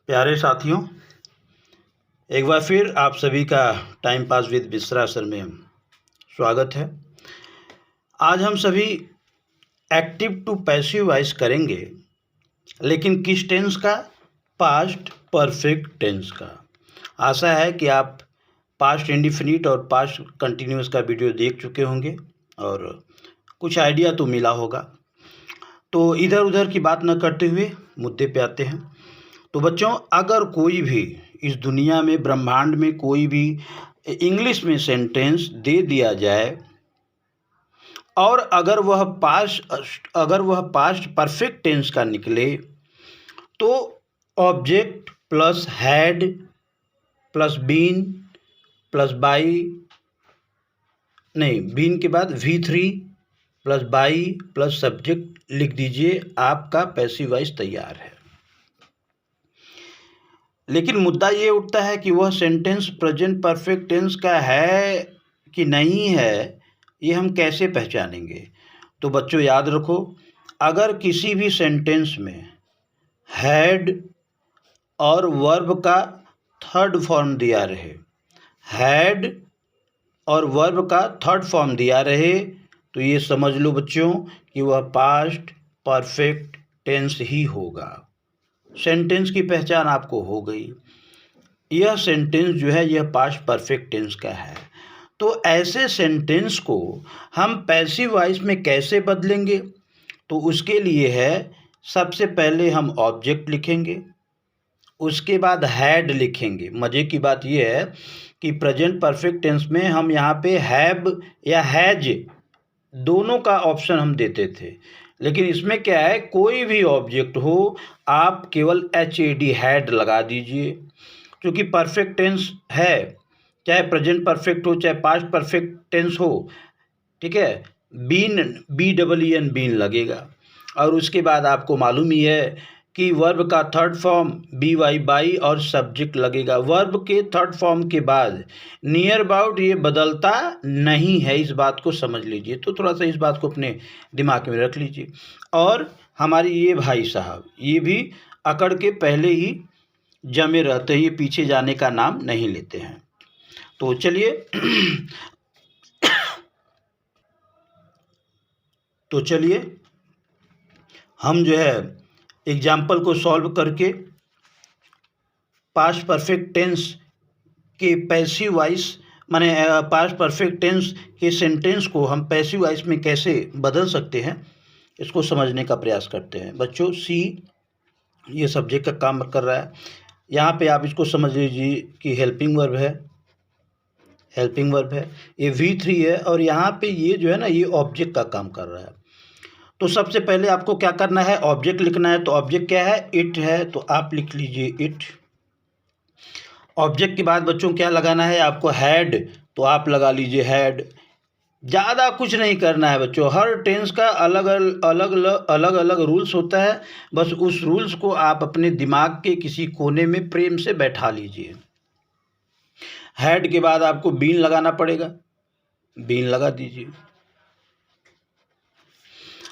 प्यारे साथियों, एक बार फिर आप सभी का टाइम पास विद बिसरा सर में स्वागत है। आज हम सभी एक्टिव टू पैसिव वॉइस करेंगे, लेकिन किस टेंस का? पास्ट परफेक्ट टेंस का। आशा है कि आप पास्ट इंडिफिनिट और पास्ट कंटिन्यूस का वीडियो देख चुके होंगे और कुछ आइडिया तो मिला होगा। तो इधर उधर की बात न करते हुए मुद्दे पे आते हैं। तो बच्चों, अगर कोई भी इस दुनिया में, ब्रह्मांड में कोई भी इंग्लिश में सेंटेंस दे दिया जाए और अगर वह पास्ट परफेक्ट टेंस का निकले, तो object plus had plus been plus by, नहीं, बीन के बाद V3 plus by plus subject लिख दीजिए, आपका पैसिव वॉइस तैयार है। लेकिन मुद्दा ये उठता है कि वह सेंटेंस प्रेजेंट परफेक्ट टेंस का है कि नहीं है, ये हम कैसे पहचानेंगे? तो बच्चों याद रखो, अगर किसी भी सेंटेंस में हैड और वर्ब का थर्ड फॉर्म दिया रहे, हैड और वर्ब का थर्ड फॉर्म दिया रहे, तो ये समझ लो बच्चों कि वह पास्ट परफेक्ट टेंस ही होगा। सेंटेंस की पहचान आपको हो गई। यह सेंटेंस जो है यह पास्ट परफेक्ट टेंस का है। तो ऐसे सेंटेंस को हम पैसिव वॉइस में कैसे बदलेंगे? तो उसके लिए है, सबसे पहले हम ऑब्जेक्ट लिखेंगे, उसके बाद हैड लिखेंगे। मज़े की बात यह है कि प्रेजेंट परफेक्ट टेंस में हम यहाँ पे हैव या हैज दोनों का ऑप्शन हम देते थे, लेकिन इसमें क्या है, कोई भी ऑब्जेक्ट हो आप केवल HAD हैड लगा दीजिए, क्योंकि परफेक्ट टेंस है, चाहे प्रेजेंट परफेक्ट हो चाहे पास्ट परफेक्ट टेंस हो, ठीक है। बीन, BEEN बीन लगेगा। और उसके बाद आपको मालूम ही है कि वर्ब का थर्ड फॉर्म BY बाई और सब्जेक्ट लगेगा। वर्ब के थर्ड फॉर्म के बाद नियर अबाउट ये बदलता नहीं है, इस बात को समझ लीजिए। तो थोड़ा सा इस बात को अपने दिमाग में रख लीजिए। और हमारे ये भाई साहब, ये भी अकड़ के पहले ही जमे रहते हैं, ये पीछे जाने का नाम नहीं लेते हैं। तो चलिए हम जो है एग्जाम्पल को सॉल्व करके पास्ट परफेक्ट टेंस के पैसिव वॉइस, माने पास्ट परफेक्ट टेंस के सेंटेंस को हम पैसिव वॉइस में कैसे बदल सकते हैं, इसको समझने का प्रयास करते हैं। बच्चों, सी ये सब्जेक्ट का काम कर रहा है। यहाँ पे आप इसको समझ लीजिए कि हेल्पिंग वर्ब है, हेल्पिंग वर्ब है, ये V3 है, और यहाँ पे ये जो है ना, ये ऑब्जेक्ट का काम कर रहा है। तो सबसे पहले आपको क्या करना है, ऑब्जेक्ट लिखना है। तो ऑब्जेक्ट क्या है? इट है, तो आप लिख लीजिए इट। ऑब्जेक्ट के बाद बच्चों क्या लगाना है आपको? हैड, तो आप लगा लीजिए हैड। ज़्यादा कुछ नहीं करना है बच्चों, हर टेंस का अलग अलग रूल्स होता है, बस उस रूल्स को आप अपने दिमाग के किसी कोने में प्रेम से बैठा लीजिए। हैड के बाद आपको बीन लगाना पड़ेगा, बीन लगा दीजिए।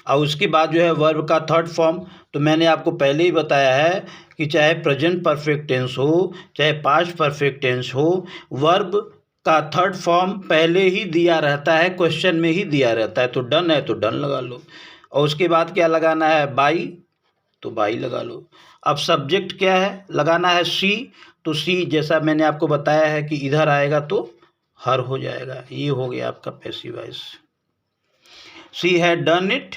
और उसके बाद जो है वर्ब का थर्ड फॉर्म, तो मैंने आपको पहले ही बताया है कि चाहे प्रेजेंट परफेक्ट टेंस हो चाहे पास्ट परफेक्ट टेंस हो, वर्ब का थर्ड फॉर्म पहले ही दिया रहता है, क्वेश्चन में ही दिया रहता है। तो डन है तो डन लगा लो, और उसके बाद क्या लगाना है? बाई, तो बाई लगा लो। अब सब्जेक्ट क्या है? लगाना है सी, तो सी जैसा मैंने आपको बताया है कि इधर आएगा तो हर हो जाएगा। ये हो गया आपका passive voice. She had done it,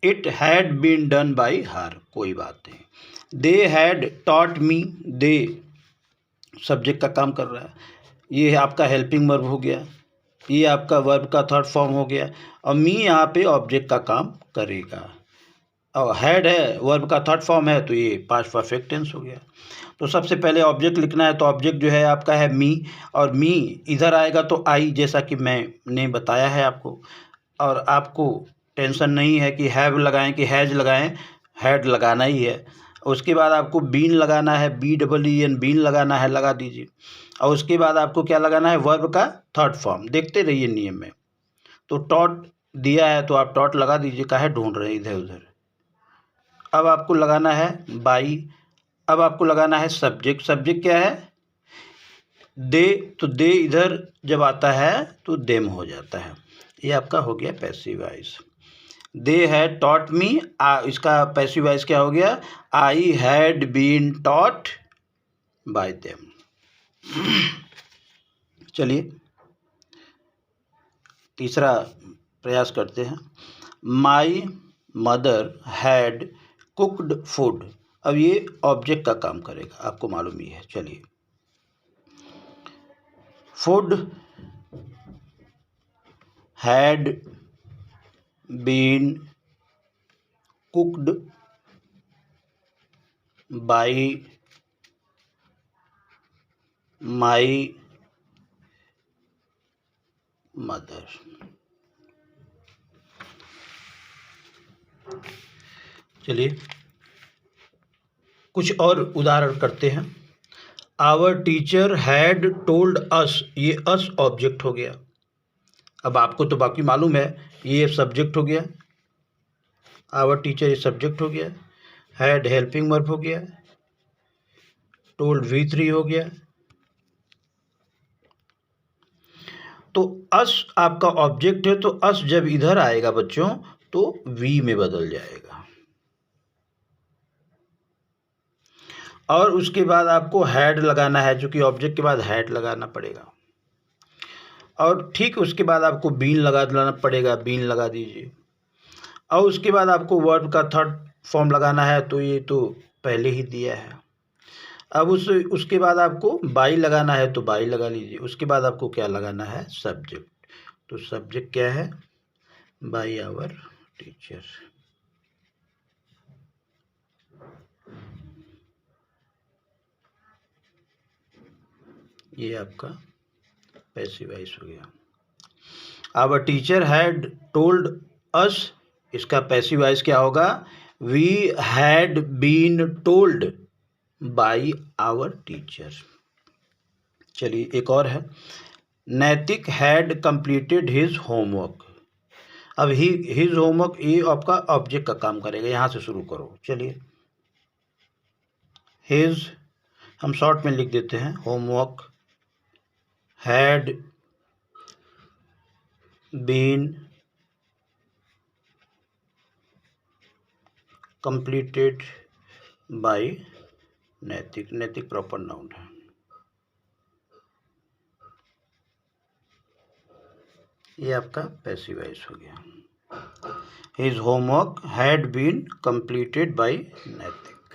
it had been done by her, कोई बात नहीं। They had taught me, they subject का काम कर रहा है, ये आपका हेल्पिंग वर्ब हो गया, ये आपका वर्ब का थर्ड फॉर्म हो गया, और मी यहाँ पे ऑब्जेक्ट का काम करेगा। और हैड है, वर्ब का थर्ड फॉर्म है, तो ये पास्ट परफेक्ट टेंस हो गया। तो सबसे पहले ऑब्जेक्ट लिखना है, तो ऑब्जेक्ट जो है आपका है मी, और मी इधर आएगा तो आई, जैसा कि मैंने बताया है आपको। और आपको टेंशन नहीं है कि हैव लगाएं कि हैज लगाएं, हैड लगाना ही है। उसके बाद आपको बीन लगाना है, BEEN बीन लगाना है, लगा दीजिए। और उसके बाद आपको क्या लगाना है? वर्ब का थर्ड फॉर्म। देखते रहिए नियम में। तो टॉट दिया है तो आप टॉट लगा दीजिए, काहे ढूंढ रहे हैं इधर उधर। अब आपको लगाना है बाई, अब आपको लगाना है सब्जेक्ट। सब्जेक्ट क्या है? दे, तो दे इधर जब आता है तो देम हो जाता है। ये आपका हो गया passive voice. They had taught me, इसका पैसिव वॉइस क्या हो गया? I had been taught by them. चलिए तीसरा प्रयास करते हैं। My mother had cooked food. अब ये ऑब्जेक्ट का काम करेगा, आपको मालूम ही है। चलिए, food had been cooked by my mother. चलिए कुछ और उदाहरण करते हैं। Our teacher had told us, ये अस ऑब्जेक्ट हो गया। अब आपको तो बाकी मालूम है, ये सब्जेक्ट हो गया। आवर टीचर ये सब्जेक्ट हो गया। हैड हेल्पिंग वर्ब हो गया। टोल्ड V3 हो गया। तो अस आपका ऑब्जेक्ट है, तो अस जब इधर आएगा बच्चों तो वी में बदल जाएगा। और उसके बाद आपको हैड लगाना है, जो कि ऑब्जेक्ट के बाद हैड लगाना पड़ेगा। और ठीक उसके बाद आपको बीन लगा देना पड़ेगा, बीन लगा दीजिए। और उसके बाद आपको वर्ब का थर्ड फॉर्म लगाना है, तो ये तो पहले ही दिया है। अब उसके बाद आपको बाई लगाना है, तो बाई लगा लीजिए। उसके बाद आपको क्या लगाना है? सब्जेक्ट। तो सब्जेक्ट क्या है? By our teacher. ये आपका पैसिव वॉइस हो गया। Our teacher had told us, इसका पैसिव वॉइस क्या होगा? We had been told by our teacher. चलिए एक और है। Naitik had completed his homework. अब हिज होमवर्क ये आपका ऑब्जेक्ट का काम करेगा। यहाँ से शुरू करो। चलिए हिज हम शॉर्ट में लिख देते हैं। Homework had been completed by Naitik. Naitik proper noun है। ये आपका पैसिव वॉइस हो गया। His homework had been completed by Naitik.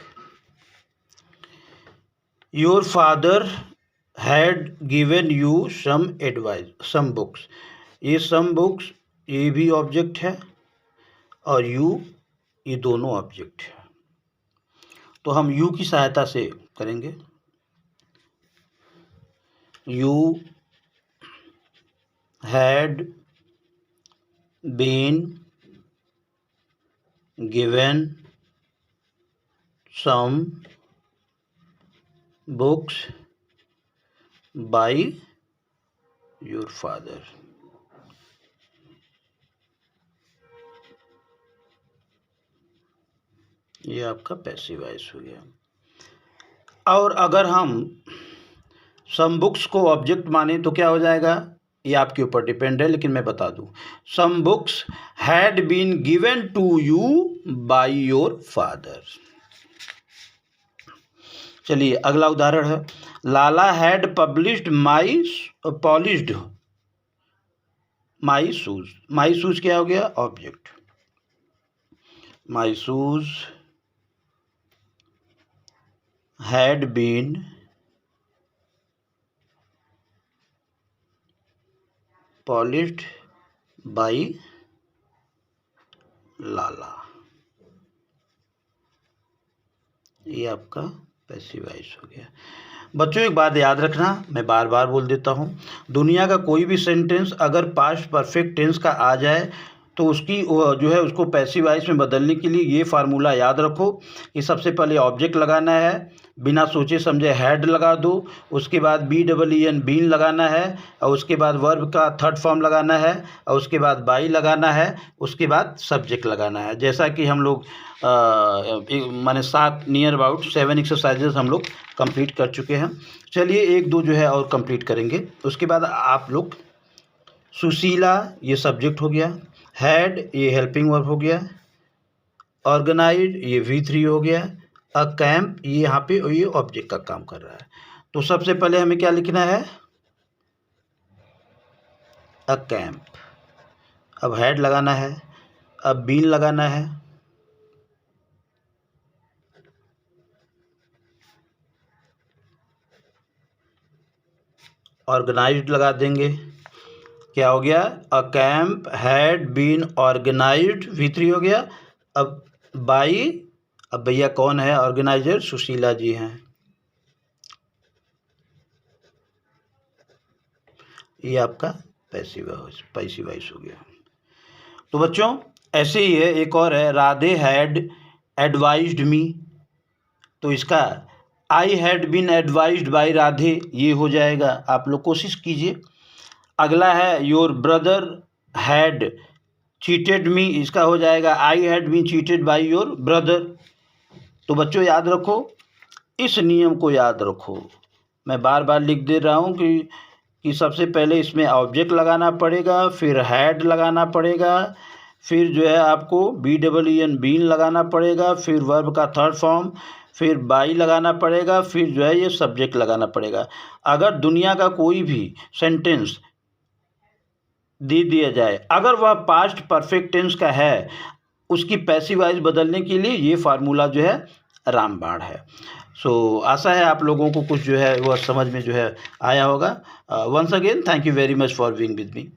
Your father had given you some advice, some books. ये सम बुक्स ये भी ऑब्जेक्ट है और यू ये दोनों ऑब्जेक्ट है। तो हम यू की सहायता से करेंगे। You had been given some books by your father. ये आपका पैसिव वॉइस हो गया। और अगर हम सम बुक्स को ऑब्जेक्ट माने तो क्या हो जाएगा? ये आपके ऊपर डिपेंड है, लेकिन मैं बता दूं। Some books had been given to you by your father. चलिए अगला उदाहरण है। Lala had published polished my shoes. My shoes क्या हो गया? Object. My shoes had been polished by Lala. ये आपका पैसिव वॉइस हो गया। बच्चों एक बात याद रखना, मैं बार बार बोल देता हूँ, दुनिया का कोई भी सेंटेंस अगर पास्ट परफेक्ट टेंस का आ जाए तो उसकी जो है उसको पैसिव वॉइस में बदलने के लिए ये फार्मूला याद रखो कि सबसे पहले ऑब्जेक्ट लगाना है, बिना सोचे समझे हैड लगा दो, उसके बाद BEEN बीन लगाना है, और उसके बाद वर्ब का थर्ड फॉर्म लगाना है, और उसके बाद बाई लगाना है, उसके बाद सब्जेक्ट लगाना है। जैसा कि हम लोग माने 7 नियर अबाउट 7 एक्सरसाइजेस हम लोग कंप्लीट कर चुके हैं। चलिए 1-2 जो है और कंप्लीट करेंगे। उसके बाद आप लोग सुशीला ये सब्जेक्ट हो गया, हैड ये हेल्पिंग वर्ब हो गया, ऑर्गेनाइज्ड ये V3 हो गया, अ कैंप ये यहाँ पे ये ऑब्जेक्ट का काम कर रहा है। तो सबसे पहले हमें क्या लिखना है, अ कैंप। अब हैड लगाना है, अब बीन लगाना है, ऑर्गेनाइज्ड लगा देंगे। क्या हो गया, a camp had been organised V3 हो गया। अब बाई, अब भैया कौन है ऑर्गेनाइजर, सुशीला जी हैं। ये आपका पैसिव वॉइस हो गया। तो बच्चों ऐसे ही है, एक और है, राधे हैड एडवाइज्ड मी। तो इसका I had been advised by Radhe ये हो जाएगा। आप लोग कोशिश कीजिए। अगला है your brother had cheated me, इसका हो जाएगा I had been cheated by your brother. तो बच्चों याद रखो, इस नियम को याद रखो। मैं बार बार लिख दे रहा हूँ कि सबसे पहले इसमें ऑब्जेक्ट लगाना पड़ेगा, फिर हैड लगाना पड़ेगा, फिर जो है आपको BEEN बीन लगाना पड़ेगा, फिर वर्ब का थर्ड फॉर्म, फिर बाई लगाना पड़ेगा, फिर जो है ये सब्जेक्ट लगाना पड़ेगा। अगर दुनिया का कोई भी सेंटेंस दे दिया जाए, अगर वह पास्ट परफेक्ट टेंस का है, उसकी पैसिव वॉइस बदलने के लिए ये फार्मूला जो है रामबाण है। सो आशा है आप लोगों को कुछ जो है वह समझ में जो है आया होगा। Once again thank you very much for being with me.